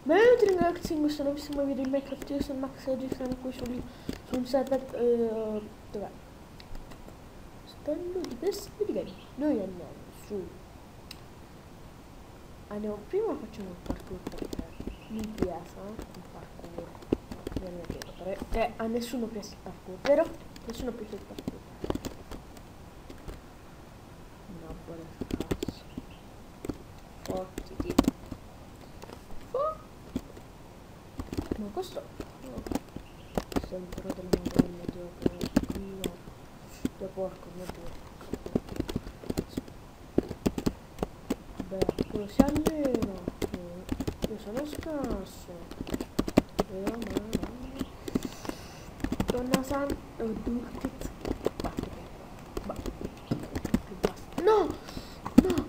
Benvenuti ragazzi in questo nuovissimo video di Minecraft. Io sono Max e oggi siamo qui su un server dov'è? Stello di Destiny di Game. Noi andiamo su. Prima facciamo il parkour perché mi piace il parkour. Perché a nessuno piace il parkour, vero? Nessuno piace il parkour. No, buona cazzo. Fottiti. Ma questo sempre della Madonna, Dio no. Dio porco, mio Dio. Vabbè, quello si allena. Io sono scarso. Donna San Dulcet. No! No!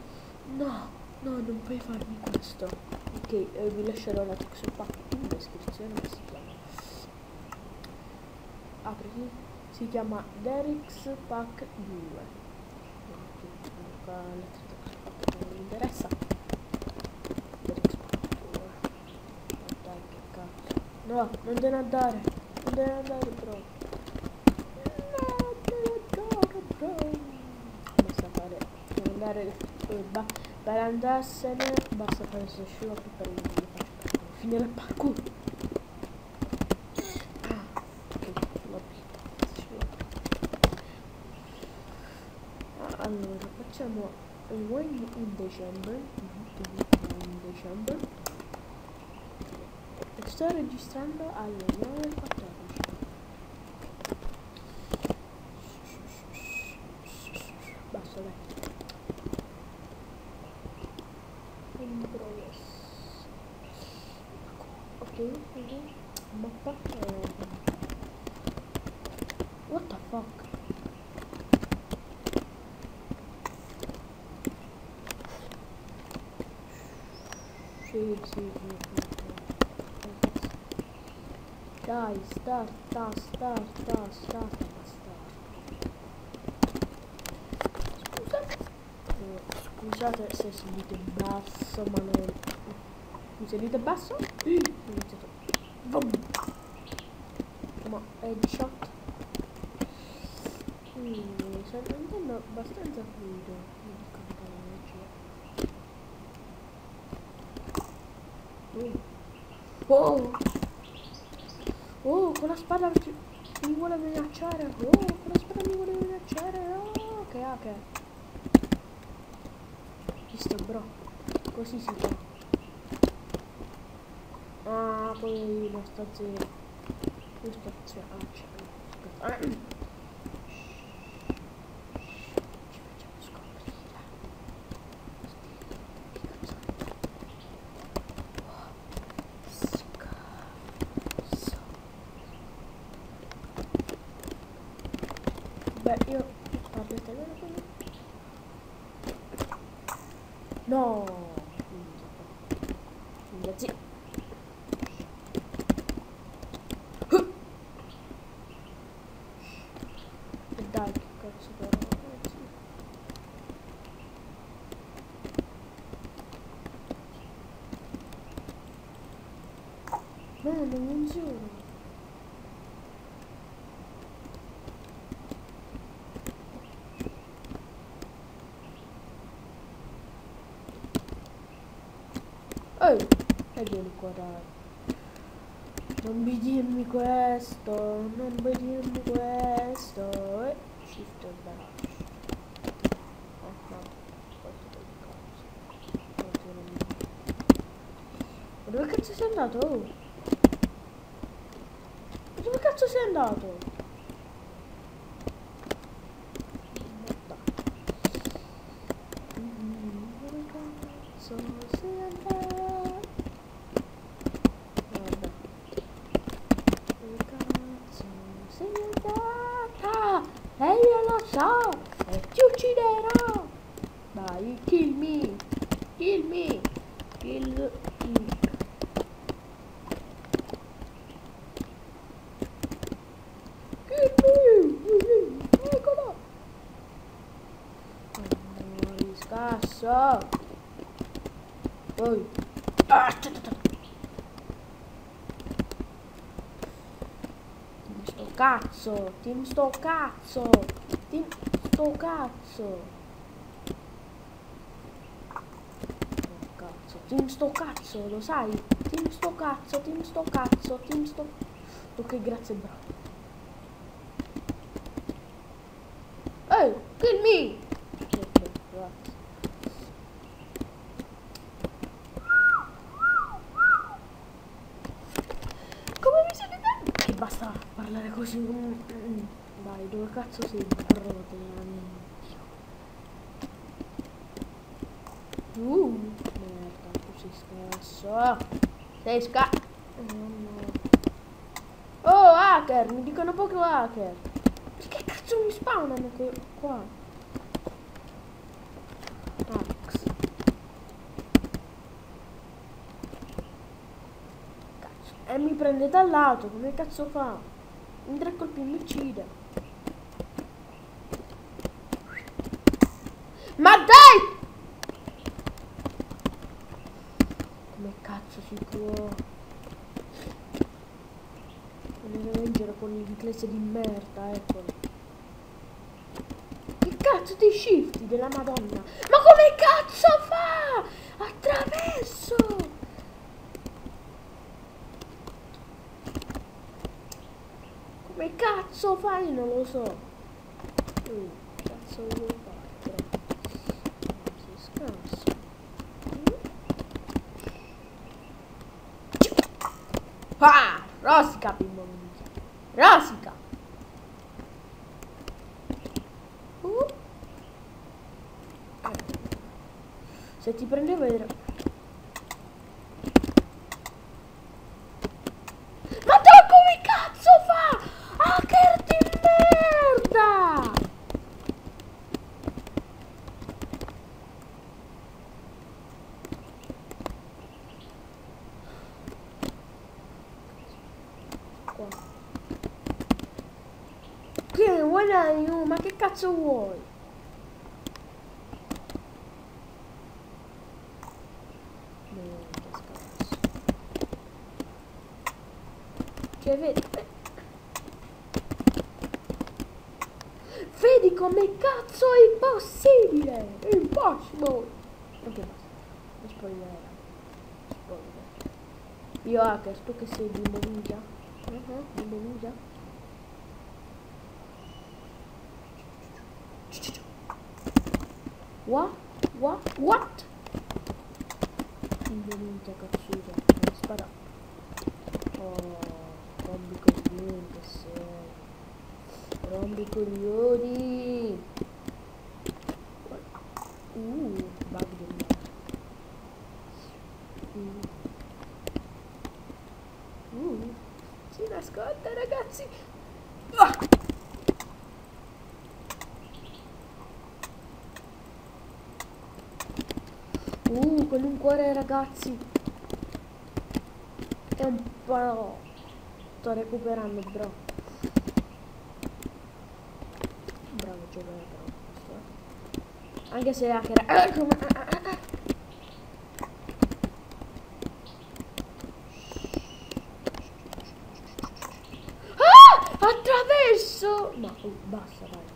No! No, non puoi farmi questo. Ok, vi lascerò la texture pack in descrizione. Si chiama apriti, si chiama Derek's Pack 2. La texture pack non mi interessa. Derek's Pack 2. Ma dai, che cazzo. No, non deve andare. Non deve andare, bro. No, deve andare, bro. Basta fare. Deve andare. Per andarsene basta fare questo scivo per finire il parkour. Allora facciamo il win in December. E sto registrando alle 9:14. Basta, dai. In progress. Ok, mappa. What the fuck? Sì. Dai, start. Scusate se sentite basso, ma non... Mi sentite basso? Ho iniziato. Ma headshot. Sto andando abbastanza fluido. Oh, con la spada mi vuole minacciare. Oh, con la spada mi vuole minacciare. Oh, che hacker. Visto, bro. Così si fa. Ah, poi lo sta zero. Questo c'è. Ci facciamo scoprire. Beh, io parlo italiano. No! Sì. E dai, che cazzo però, ragazzi. No, non funziona. E vieni qua, dai. Non mi dirmi questo, shift e bash. No, ma dove cazzo sei andato? Oh? Ma dove cazzo sei andato? Dove cazzo sei andato? Sei andata e io lo so e ti ucciderò. Vai, kill me. Eccolo. Scasso. Poi cazzo, team sto cazzo, team sto cazzo. Oh, cazzo, team sto cazzo, lo sai? Team sto cazzo, team sto cazzo, team sto... Ok, grazie, bravo. Ehi, kill me! Ok, grazie. Come mi siete dati? Che basta parlare così. Dai, dove cazzo sei, bro, della minchia? Merda, tu sei scarso. Sei scarso. No. Oh, hacker, mi dicono poco hacker. Che cazzo mi spawnano qua? Ax. Cazzo. E mi prende dal lato, come cazzo fa? In 3 colpi mi uccide. Ma dai! Come cazzo si può? Venire in giro con l'inglese di merda, eccolo. Che cazzo di shifty della Madonna? Ma come cazzo fa? Attraverso! Come cazzo fai? Non lo so. Cazzo devo fare? Non sei scarso. Ah! Rosica, bimbo minchia. Rosica! Se ti prendevo era... Ma tu come cazzo fa? Hacker di merda! Qua. Che vuoi? Ma che cazzo vuoi? Cioè, vedi come cazzo è impossibile! Impossible! Ok, basta. Non spoiler. Io hacker, tu che sei bimbo ninja? Bimbo ninja? What? Bimbo ninja cazzuto. Mi spara. Oh, rombi coglioni che sei. Rombi coglioni. Bug del mare. Si nasconde, ragazzi. Con un cuore, ragazzi. È un po'... Sto recuperando, bro. Bravo giocare, però. Anche se hacker... Attraverso! No, basta, dai.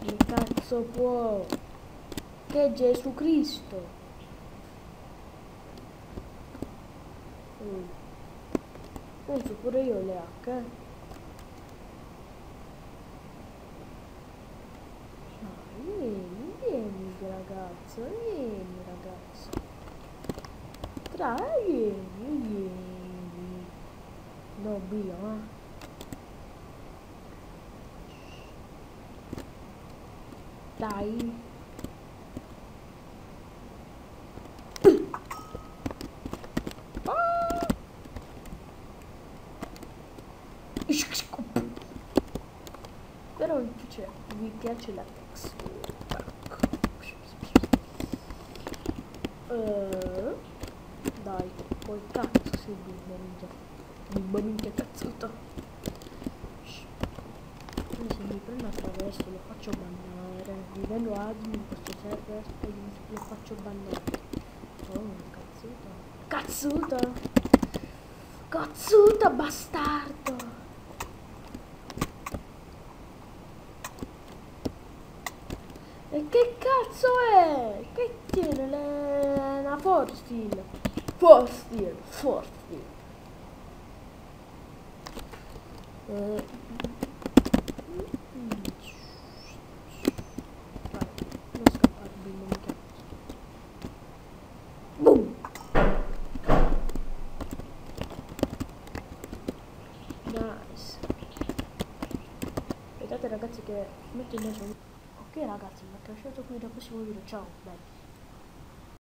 Che cazzo può? Che Gesù Cristo? Uso pure io le H, Vieni ragazzo, vieni ragazzo. Vieni. No, via, Dai. Però mi piace la textura. Dai, poi cazzo sei bimbo minchia cazzuto. Se mi non attraverso, lo faccio bannare. Livello admin in questo server e lo faccio bannare. Oh, cazzuta. Cazzuta! Cazzuta, bastardo! E che cazzo è? Che tiene una Force Steel? Force Steel. Vai, non scappare, bimbo, mi chiamo. Boom! Nice. Aspettate ragazzi che metto in naso. Ok ragazzi, mi ha lasciato qui, al prossimo video, ciao, belli.